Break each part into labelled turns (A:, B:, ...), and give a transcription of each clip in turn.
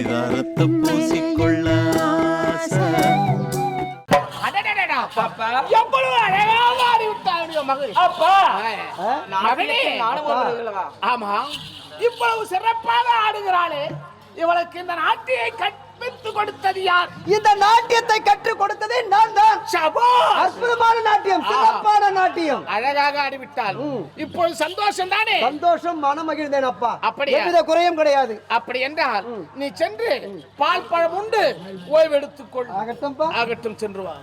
A: பரிதாரத்தை பூசிக்கொள்ள
B: எவ்வளவு அழகாக ஆடிவிட்டாருடைய மகள். அப்பா மகளே, ஆமா, இவ்வளவு சிறப்பாக ஆடுகிறாளே, இவளுக்கு இந்த நாட்டியை கற்பித்து கொடுத்தது யார்?
C: இந்த நாட்டியத்தை கற்றுக் கொடுத்ததே நான் தான். அற்புதமான நாட்டியம், சிறப்பான நாட்டியம்.
B: அழகாக ஆடிவிட்டால் இப்போது சந்தோஷம் தானே?
C: சந்தோஷம், மனம் மகிழ்ந்தேன் அப்பா.
B: அப்படியே
C: எவ்வித குறையும் கிடையாது.
B: அப்படி என்றால் நீ சென்று பால் பழம் உண்டு ஓய்வு எடுத்துக்கொள்.
C: ஆகட்டும்பா,
B: ஆகட்டும், சென்று வா.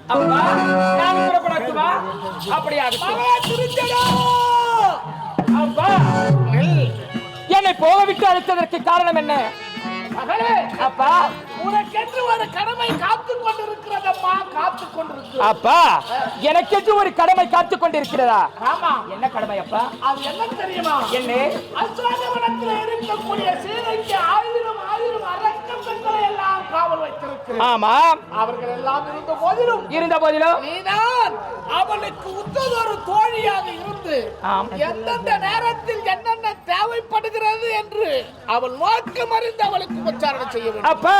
D: என்னை போக விட்டு அழைத்ததற்கு காரணம் என்ன?
B: அப்பா, உனக்கென்று ஒரு கடமை காத்துக் கொண்டிருக்கிறதப்பா, காத்துக் கொண்டிருக்கிறது.
D: அப்பா, எனக்கென்று ஒரு கடமை காத்துக் கொண்டிருக்கிறதா?
B: ஆமா.
D: என்ன கடமை அப்பா?
B: அது என்ன தெரியுமா?
D: என்ன?
B: அசோகவனத்தில் இருக்கக்கூடிய சீதைக்கு 1000 அரக்கம் பெண்களை எல்லாம் காவல் வைத்திருக்கிறது.
D: ஆமா,
B: அவர்கள் எல்லாம் இருந்த போதிலும் நீதான் அவளுக்கு உத்ததொரு தோழியாக இருந்து எந்தெந்த நேரத்தில் என்னென்ன தேவைப்படுகிறது என்று அவள் நோக்கம் அறிந்து அவளுக்கு உபச்சாரணை செய்ய வேண்டும்.
D: அப்பா,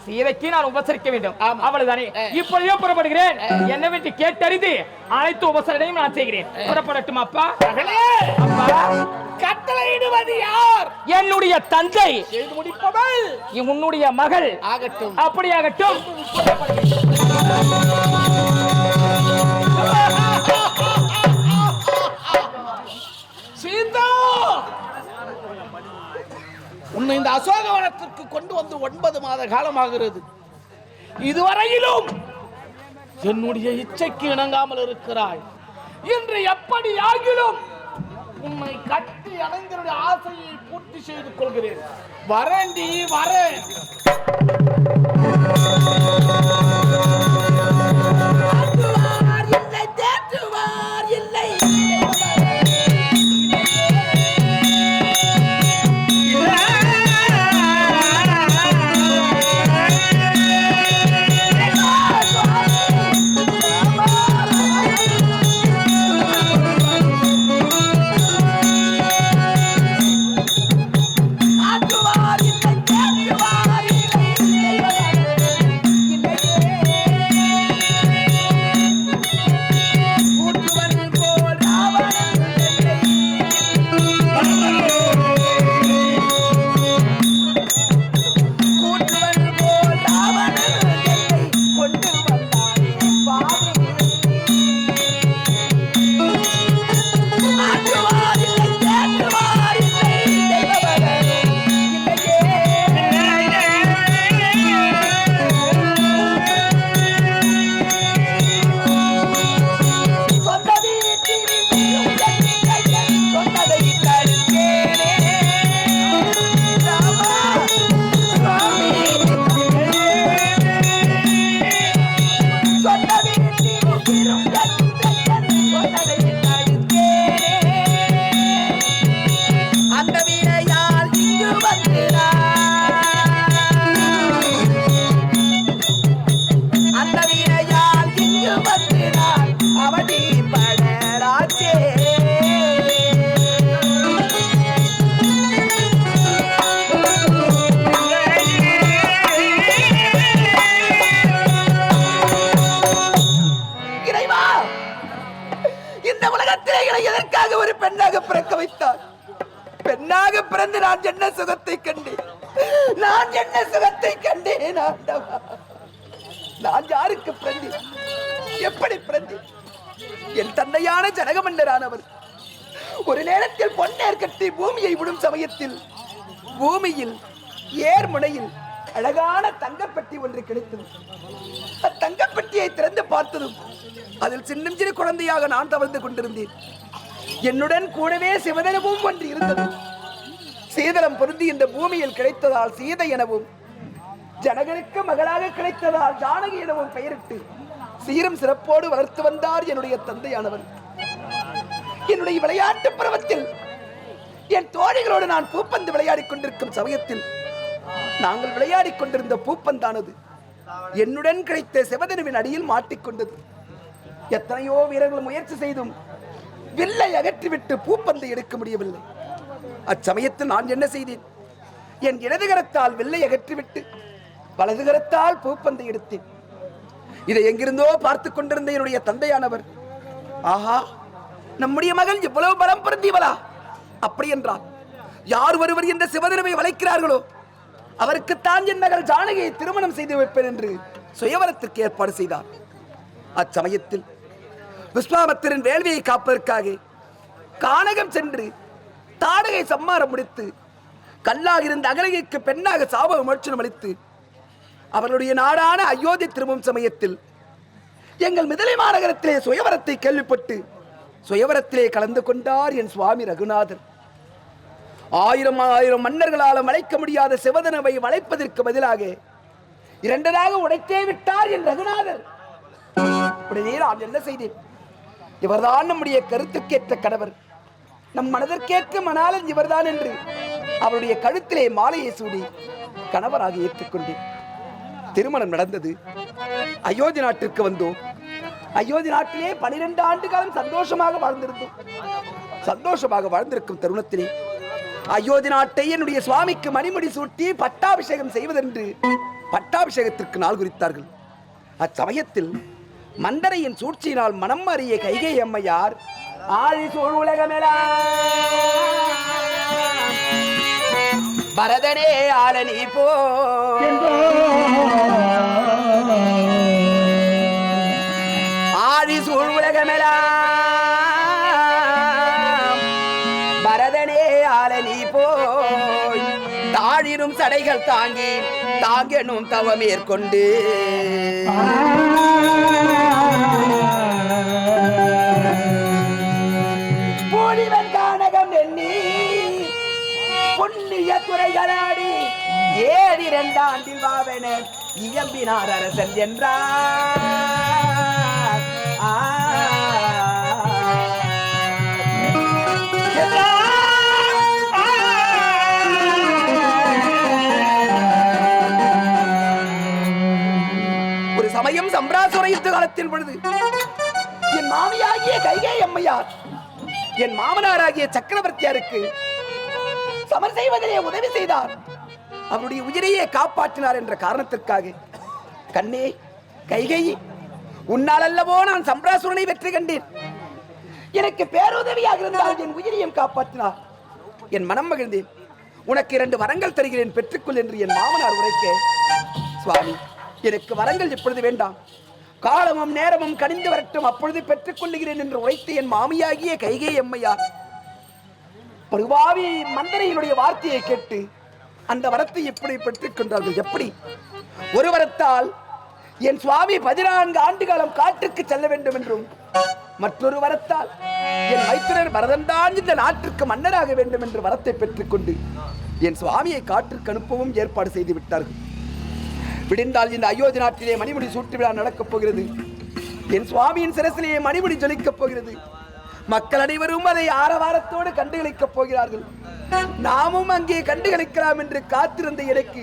D: சீதைக்கு நான் உபசரிக்க வேண்டும். அவ்வளவுதானே. இப்பொழுதே புறப்படுகிறேன். என்னவென்று கேட்டறிந்து அனைத்து உபசரணையும் நான் செய்கிறேன். புறப்படட்டும் அப்பா.
B: அப்பா, கட்டளையிடுவது யார்?
D: என்னுடைய தந்தை.
B: செய்து முடிப்பவள்
D: உன்னுடைய மகள்.
B: ஆகட்டும்,
D: அப்படியாகட்டும்.
B: சீதா, உன்னை இந்த அசோகவனத்திற்கு கொண்டு வந்து 9 மாத காலமாகிறது. இதுவரையிலும் என்னுடைய இச்சைக்கு இணங்காமல் இருக்கிறாய். இன்று எப்படி ஆகிலும் உன்னை கட்டி அணைந்தருடைய ஆசையை பூர்த்தி செய்து கொள்கிறேன். வரண்டி, வரேன்.
C: எதற்காக ஒரு பெண்ணாக பிறக்க வைத்தார்? பெண்ணாக பிறந்து நான் என்ன சுகத்தை கண்டேன்? நான் என்ன சுகத்தை கண்டேன்? நான் யாருக்கு பிறந்தேன்? எப்படி பிறந்தேன்? என் தந்தையான ஜனகமன்னரானவர் ஒரு நேரத்தில் பொன்னேர் கட்டி பூமியை விடும் சமயத்தில் பூமியில் ஏர்முனையில் அழகான தங்கப்பெட்டி ஒன்று கிடைத்தது. தங்கப்பெட்டியை திறந்து பார்த்ததும் அதில் சின்னம் சிறு குழந்தையாக நான் தவழ்ந்து கொண்டிருந்தேன். என்னுடன் கூடவே சிவதனமும் ஒன்று இருந்தது. சீதனம் பொருந்தி இந்த பூமியில் கிடைத்ததால் சீதை எனவும், ஜனகனுக்கு மகளாக கிடைத்ததால் ஜானகி எனவும் பெயரிட்டு சீரும் சிறப்போடு வளர்த்து வந்தார் என்னுடைய தந்தையானவர். என்னுடைய விளையாட்டு பருவத்தில் என் தோழிகளோடு நான் பூப்பந்து விளையாடிக் கொண்டிருக்கும் சமயத்தில் நாங்கள் விளையாடிக் கொண்டிருந்த பூப்பந்தானது என்னுடன் கிடைத்த சிவதனுவின் அடியில் மாட்டிக்கொண்டது. எத்தனையோ வீரர்கள் முயற்சி செய்தும் வில்லை அகற்றிவிட்டு பூப்பந்தை எடுக்க முடியவில்லை. அச்சமயத்தில் நான் என்ன செய்தேன்? என் இடதுகரத்தால் வெள்ளை அகற்றிவிட்டு வலதுகரத்தால் பூப்பந்தை எடுத்தேன். இதை எங்கிருந்தோ பார்த்து கொண்டிருந்த என்னுடைய தந்தையானவர், ஆஹா, நம்முடைய மகள் இவ்வளவு பலம் பொருந்தியவளா? அப்படி என்றால் யார் ஒருவர் இந்த சிவதனவை வளைக்கிறார்களோ அவருக்குத்தான் என் மகள் ஜானகியை திருமணம் செய்து வைப்பேன் என்று சுயவரத்திற்கு ஏற்பாடு செய்தார். அச்சமயத்தில் விஸ்வாமித்திரன் வேள்வியை காப்பதற்காக கானகம் சென்று தாடகை சம்மாரம் முடித்து கல்லாக இருந்த அகலிகைக்கு பெண்ணாக சாப விமோச்சனம் அளித்து அவர்களுடைய நாடான அயோத்தி திரும்பும் சமயத்தில் எங்கள் மிதிலை மாநகரத்திலே சுயவரத்தை கேள்விப்பட்டு சுயவரத்திலே கலந்து கொண்டார் என் சுவாமி ரகுநாதர். 1000 மன்னர்களால் வளைக்க முடியாத சிவதனவை வளைப்பதற்கு பதிலாக 2 உடைத்தே விட்டார் என் ரகுநாதர். உடனே நான் என்ன செய்தேன்? இவர்தான் நம்முடைய கருத்துக்கேற்ற கணவர், நம் மனதிற்கேற்ற மணாளன் இவர்தான் என்று அவருடைய கழுத்திலே மாலையை சூடி கணவராக ஏற்றுக்கொண்டேன். திருமணம் நடந்தது. அயோத்தி நாட்டிற்கு வந்தோம். அயோத்தி நாட்டிலே 12 ஆண்டு காலம் சந்தோஷமாக வாழ்ந்திருந்தோம். சந்தோஷமாக வாழ்ந்திருக்கும் தருணத்திலே அயோத்தி நாட்டை என்னுடைய சுவாமிக்கு மணிமுடி சூட்டி பட்டாபிஷேகம் செய்வதென்று பட்டாபிஷேகத்திற்கு நாள் குறித்தார்கள். அச்சமயத்தில் மந்தரையின் சூழ்ச்சியினால் மனம் மாறிய கைகை அம்மையார், ஆழி சூழ் உலகமெல்லாம் பரதனே ஆளனி போ, ஆழி சூழ் உலகமெல்லாம் பரதனே ஆளனி போய் தாழிரும் சடைகள் தாங்கி தாங்கெனும் தவமேற்கொண்டு பூலிவன் கானகம் எண்ணி புண்ணிய துறைகளாடி 7 ஆண்டில் வாவென இயம்பினார் அரசன் என்றார். ஒரு சமயம் சம்பிராசுர யுத்த காலத்தின் பொழுது என் மாமியாகிய கைகை அம்மையார் என் மாமனாராகிய சக்கரவர்த்தியாருக்கு சமர் செய்வதிலே உதவி செய்தார். அவருடைய உயிரையே காப்பாற்றினார் என்ற காரணத்திற்காக, கண்ணே கைகை, உன்னால் அல்லவோ நான் சம்பிராசுரனை வெற்றி கண்டேன், எனக்கு பேருதவியாக இருந்தால் என் உயிரையும் காப்பாற்றினார். என் மனம் மகிழ்ந்தேன். உனக்கு 2 வரங்கள் தருகிறேன், பெற்றுக்கொள் என்று என் மாமனார் உரைக்க, சுவாமி எனக்கு வரங்கள் இப்பொழுது வேண்டாம், காலமும் நேரமும் கனிந்து வரட்டும், அப்பொழுது பெற்றுக் கொள்ளுகிறேன் என்று உரைத்த என் மாமியாகிய கைகை அம்மையார் பருவாவி மந்தரையினுடைய வார்த்தையை கேட்டு அந்த வரத்தை எப்படி பெற்றுக் கொண்டார்கள்? எப்படி? ஒரு வரத்தால் என் சுவாமி 14 ஆண்டு காலம் காட்டுக்கு செல்ல வேண்டும் என்றும், மற்றொரு வரத்தால் என் மைத்திரர் பரதன்தான் இந்த நாட்டிற்கு மன்னராக வேண்டும் என்று வரத்தை பெற்றுக் கொண்டு என் சுவாமியை காற்றுக்கு அனுப்பவும் ஏற்பாடு செய்து விட்டார்கள். விடிந்தால் இந்த அயோத்தி நாட்டிலே மணிமுடி சூட்டு விழா நடக்கப் போகிறது. என் சுவாமியின் சிரசிலேயே மணிமுடி ஜொலிக்கப் போகிறது. மக்கள் அனைவரும் அதை ஆரவாரத்தோடு கண்டுகளிக்கப் போகிறார்கள். நாமும் அங்கே கண்டுகளிக்கலாம் என்று காத்திருந்த எனக்கு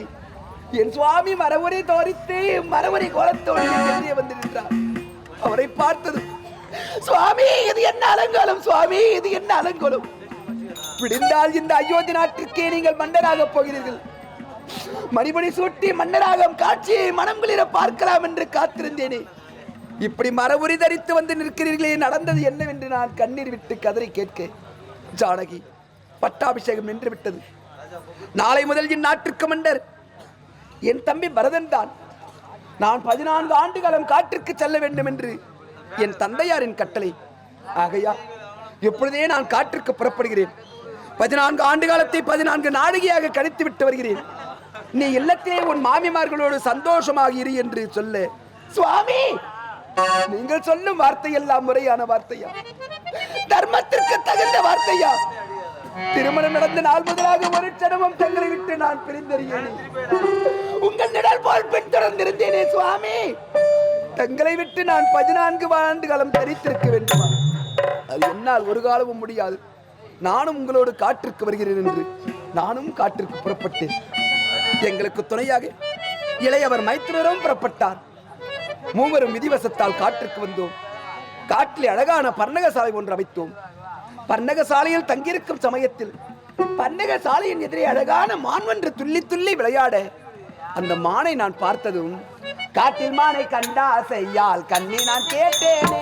C: என் சுவாமி மரவரை தோரித்து மரவரை கோலத்தோடு வந்து நின்றார். அவரை பார்த்தது, சுவாமி இது என்ன அலங்கோலம், சுவாமி இது என்ன அலங்கோலம், விடிந்தால் இந்த அயோத்தி நாட்டிற்கே நீங்கள் மன்னராக போகிறீர்கள், மணிமணி சூட்டி மன்னராகும் காட்சியை மனம் குளிர பார்க்கலாம் என்று காத்திருந்தேனே, இப்படி மரபுரி தரித்து வந்து நிற்கிறீர்களே, நடந்தது என்னவென்று நான் கண்ணீர் விட்டு கதறி கேட்க, ஜானகி பட்டாபிஷேகம் நின்று விட்டது. நாளை முதல் என் நாட்டிற்கு மன்னர் என் தம்பி பரதன் தான். நான் 14 ஆண்டு காலம் காட்டிற்கு செல்ல வேண்டும் என்று என் தந்தையாரின் கட்டளை. ஆகையா எப்பொழுதே நான் காட்டிற்கு புறப்படுகிறேன். 14 ஆண்டு காலத்தை 14 நாழிகையாக கழித்து விட்டு வருகிறேன். நீ இல்லத்திலே உன் மாமிமார்களோடு சந்தோஷமாக இரு என்று சொல்ல, சுவாமி நீங்கள் சொல்லும் வார்த்தை எல்லாம் முறையான வார்த்தையா, தர்மத்திற்கு தகுந்த வார்த்தையா? திருமணம் நடந்த நாள் முதலாக ஒரு சடமும் தங்களை விட்டு நான் பிரிந்தறியேன். உங்கள் நிழல் போல் பின்தொடர்ந்திருந்தேனே சுவாமி, தங்களை விட்டு நான் 14 ஆண்டு காலம் தரித்திருக்க வேண்டுமா? அது என்னால் ஒரு காலமும் முடியாது. நானும் உங்களோடு காட்டிற்கு வருகிறேன் என்று நானும் காட்டிற்கு புறப்பட்டேன். எங்களுக்கு துணையாக இளையவர் மைத்திரரும் புறப்பட்டார். மூவரும் விதிவசத்தால் காட்டிற்கு வந்தோம். காட்டிலே அழகான பர்ணக சாலை ஒன்று அமைத்தோம். பர்ணக சாலையில் தங்கியிருக்கும் சமயத்தில் பன்னக சாலையின் எதிரே அழகான மான் ஒன்று துள்ளி துள்ளி விளையாட அந்த மானை நான் பார்த்ததும் காட்டில் மானை கண்டா செய்யால் கண்ணி நான் கேட்டேனே